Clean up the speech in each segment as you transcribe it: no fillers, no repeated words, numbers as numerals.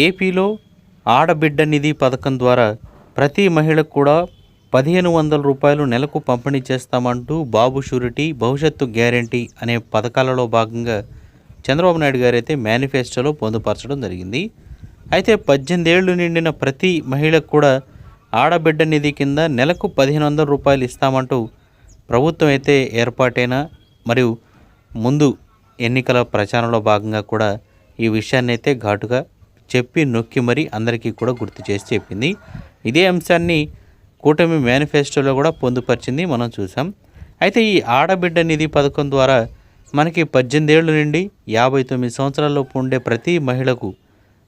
ఏపీలో ఆడబిడ్డ నిధి పథకం ద్వారా ప్రతి మహిళకు కూడా 1500 రూపాయలు నెలకు పంపిణీ చేస్తామంటూ బాబు షూరిటీ భవిష్యత్తు గ్యారంటీ అనే పథకాలలో భాగంగా చంద్రబాబు నాయుడు గారు అయితే మేనిఫెస్టోలో పొందుపరచడం జరిగింది. అయితే 18 ఏళ్ళు నిండిన ప్రతి మహిళకు కూడా ఆడబిడ్డ నిధి కింద నెలకు 1500 రూపాయలు ఇస్తామంటూ ప్రభుత్వం అయితే ఏర్పాటైన మరియు ముందు ఎన్నికల ప్రచారంలో భాగంగా కూడా ఈ విషయాన్ని అయితే ఘాటుగా చెప్పి నొక్కి మరి అందరికీ కూడా గుర్తు చేసి చెప్పింది. ఇదే అంశాన్ని కూటమి మేనిఫెస్టోలో కూడా పొందుపరిచింది మనం చూసాం. అయితే ఈ ఆడబిడ్డ నిధి పథకం ద్వారా మనకి 18 ఏళ్ళు నుండి 59 సంవత్సరాలలోపు ఉండే ప్రతి మహిళకు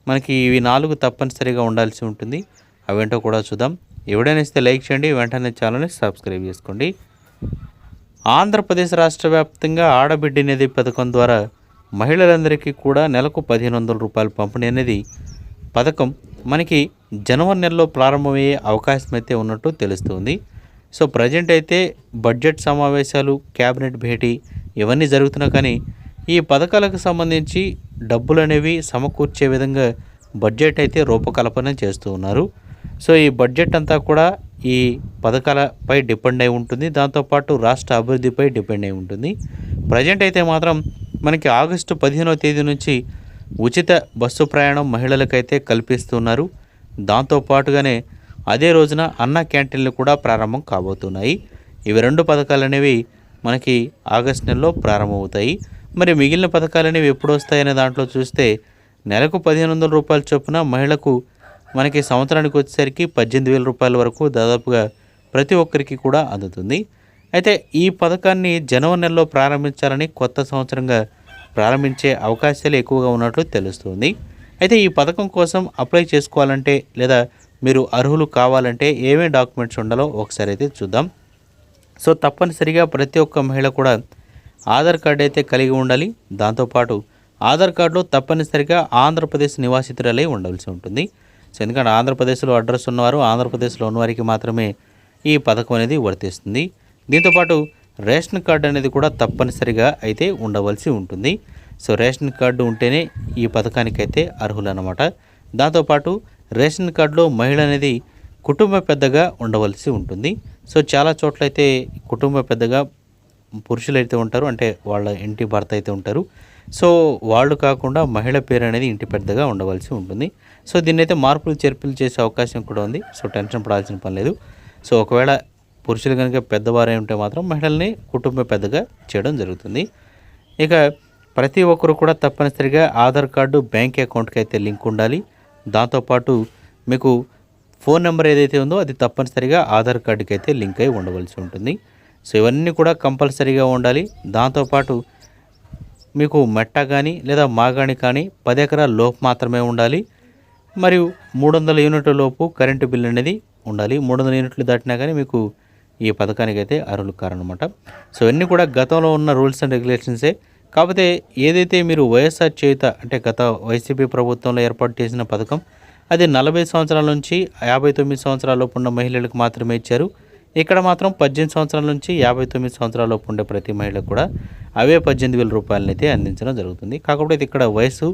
మనకి ఇవి 4 తప్పనిసరిగా ఉండాల్సి ఉంటుంది. అవేంటో కూడా చూద్దాం. ఎవడైనా ఇస్తే లైక్ చేయండి, వెంటనే ఛానల్ని సబ్స్క్రైబ్ చేసుకోండి. ఆంధ్రప్రదేశ్ రాష్ట్ర వ్యాప్తంగా ఆడబిడ్డ నిధి పథకం ద్వారా మహిళలందరికీ కూడా నెలకు 1500 రూపాయలు పంపిణీ అనేది పథకం మనకి జనవరి నెలలో ప్రారంభమయ్యే అవకాశం అయితే ఉన్నట్టు తెలుస్తుంది. సో ప్రజెంట్ అయితే బడ్జెట్ సమావేశాలు, క్యాబినెట్ భేటీ ఇవన్నీ జరుగుతున్నా కానీ ఈ పథకాలకు సంబంధించి డబ్బులు అనేవి సమకూర్చే విధంగా బడ్జెట్ అయితే రూపకల్పన చేస్తూ ఉన్నారు. సో ఈ బడ్జెట్ అంతా కూడా ఈ పథకాలపై డిపెండ్ అయి ఉంటుంది. దాంతోపాటు రాష్ట్ర అభివృద్ధిపై డిపెండ్ అయి ఉంటుంది. ప్రజెంట్ అయితే మాత్రం మనకి ఆగస్టు 15వ తేదీ నుంచి ఉచిత బస్సు ప్రయాణం మహిళలకైతే కల్పిస్తున్నారు. దాంతోపాటుగానే అదే రోజున అన్న క్యాంటీన్లు కూడా ప్రారంభం కాబోతున్నాయి. ఇవి 2 పథకాలు అనేవి మనకి ఆగస్టు నెలలో ప్రారంభమవుతాయి. మరి మిగిలిన పథకాలు అనేవి ఎప్పుడు వస్తాయనే దాంట్లో చూస్తే నెలకు 1500 రూపాయల చొప్పున మహిళకు మనకి సంవత్సరానికి వచ్చేసరికి 18,000 రూపాయల వరకు దాదాపుగా ప్రతి ఒక్కరికి కూడా అందుతుంది. అయితే ఈ పథకాన్ని జనవరి నెలలో ప్రారంభించాలని కొత్త సంవత్సరంగా ప్రారంభించే అవకాశాలు ఎక్కువగా ఉన్నట్లు తెలుస్తుంది. అయితే ఈ పథకం కోసం అప్లై చేసుకోవాలంటే లేదా మీరు అర్హులు కావాలంటే ఏమేమి డాక్యుమెంట్స్ ఉండాలో ఒకసారి అయితే చూద్దాం. సో తప్పనిసరిగా ప్రతి ఒక్క మహిళ కూడా ఆధార్ కార్డు అయితే కలిగి ఉండాలి. దాంతోపాటు ఆధార్ కార్డులో తప్పనిసరిగా ఆంధ్రప్రదేశ్ నివాసితురాలై ఉండవలసి ఉంటుంది. సో ఎందుకంటే ఆంధ్రప్రదేశ్లో అడ్రస్ ఉన్నవారు, ఆంధ్రప్రదేశ్లో ఉన్నవారికి మాత్రమే ఈ పథకం అనేది వర్తిస్తుంది. దీంతోపాటు రేషన్ కార్డు అనేది కూడా తప్పనిసరిగా అయితే ఉండవలసి ఉంటుంది. సో రేషన్ కార్డు ఉంటేనే ఈ పథకానికి అయితే అర్హులు అన్నమాట. దాంతోపాటు రేషన్ కార్డులో మహిళ అనేది కుటుంబ పెద్దగా ఉండవలసి ఉంటుంది. సో చాలా చోట్ల అయితే కుటుంబ పెద్దగా పురుషులు అయితే ఉంటారు, అంటే వాళ్ళ ఇంటి భర్త అయితే ఉంటారు. సో వాళ్ళు కాకుండా మహిళ పేరు అనేది ఇంటి పెద్దగా ఉండవలసి ఉంటుంది. సో దీన్ని అయితే మార్పులు చేర్పులు చేసే అవకాశం కూడా ఉంది. సో టెన్షన్ పడాల్సిన పని లేదు. సో ఒకవేళ పురుషులు కనుక పెద్దవారే ఉంటే మాత్రం మహిళల్ని కుటుంబ పెద్దగా చేయడం జరుగుతుంది. ఇక ప్రతి ఒక్కరు కూడా తప్పనిసరిగా ఆధార్ కార్డు బ్యాంక్ అకౌంట్కి అయితే లింక్ ఉండాలి. దాంతోపాటు మీకు ఫోన్ నెంబర్ ఏదైతే ఉందో అది తప్పనిసరిగా ఆధార్ కార్డుకి అయితే లింక్ అయి ఉండవలసి ఉంటుంది. సో ఇవన్నీ కూడా కంపల్సరీగా ఉండాలి. దాంతోపాటు మీకు మెట్ట కానీ లేదా మాగాణి కానీ 10 ఎకరాల లోపు మాత్రమే ఉండాలి. మరియు 300 యూనిట్ల లోపు కరెంటు బిల్ అనేది ఉండాలి. 300 యూనిట్లు దాటినా కానీ మీకు ఈ పథకానికి అయితే అర్హులు కారనమాట. సో ఇవన్నీ కూడా గతంలో ఉన్న రూల్స్ అండ్ రెగ్యులేషన్సే. కాకపోతే ఏదైతే మీరు వైఎస్ఆర్ చేయుత అంటే గత వైసీపీ ప్రభుత్వంలో ఏర్పాటు చేసిన పథకం అది 40 సంవత్సరాల నుంచి 59 సంవత్సరాల లోపు ఉన్న మహిళలకు మాత్రమే ఇచ్చారు. ఇక్కడ మాత్రం 18 సంవత్సరాల నుంచి 59 సంవత్సరాల లోపు ఉండే ప్రతి మహిళకు కూడా అవే 18,000 రూపాయలని అయితే అందించడం జరుగుతుంది. కాకపోతే ఇక్కడ వయసు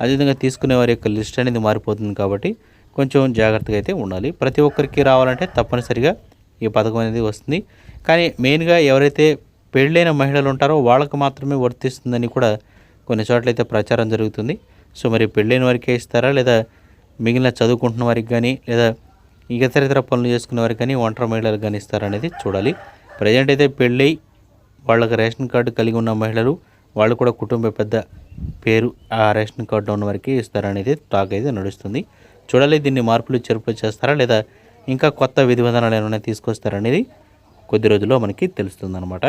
అదేవిధంగా తీసుకునే వారి యొక్క లిస్ట్ అనేది మారిపోతుంది కాబట్టి కొంచెం జాగ్రత్తగా అయితే ఉండాలి. ప్రతి ఒక్కరికి రావాలంటే తప్పనిసరిగా ఈ పథకం అనేది వస్తుంది. కానీ మెయిన్గా ఎవరైతే పెళ్ళైన మహిళలు ఉంటారో వాళ్ళకు మాత్రమే వర్తిస్తుందని కూడా కొన్ని చోట్ల అయితే ప్రచారం జరుగుతుంది. సో మరి పెళ్ళైన వారికే ఇస్తారా లేదా మిగిలిన చదువుకుంటున్న వారికి కానీ లేదా ఇతర పనులు చేసుకునే వారికి కానీ ఒంటరి మహిళలకు కానీ ఇస్తారనేది చూడాలి. ప్రజెంట్ అయితే పెళ్ళై వాళ్ళకి రేషన్ కార్డు కలిగి ఉన్న మహిళలు వాళ్ళు కూడా కుటుంబ పెద్ద పేరు ఆ రేషన్ కార్డు ఉన్న వారికి ఇస్తారనేది టాక్ అయితే నడుస్తుంది. చూడాలి దీన్ని మార్పులు చేర్పులు చేస్తారా లేదా ఇంకా కొత్త విధి విధానాలు ఏమైనా తీసుకొస్తారనేది కొద్ది రోజుల్లో మనకి తెలుస్తుందన్నమాట.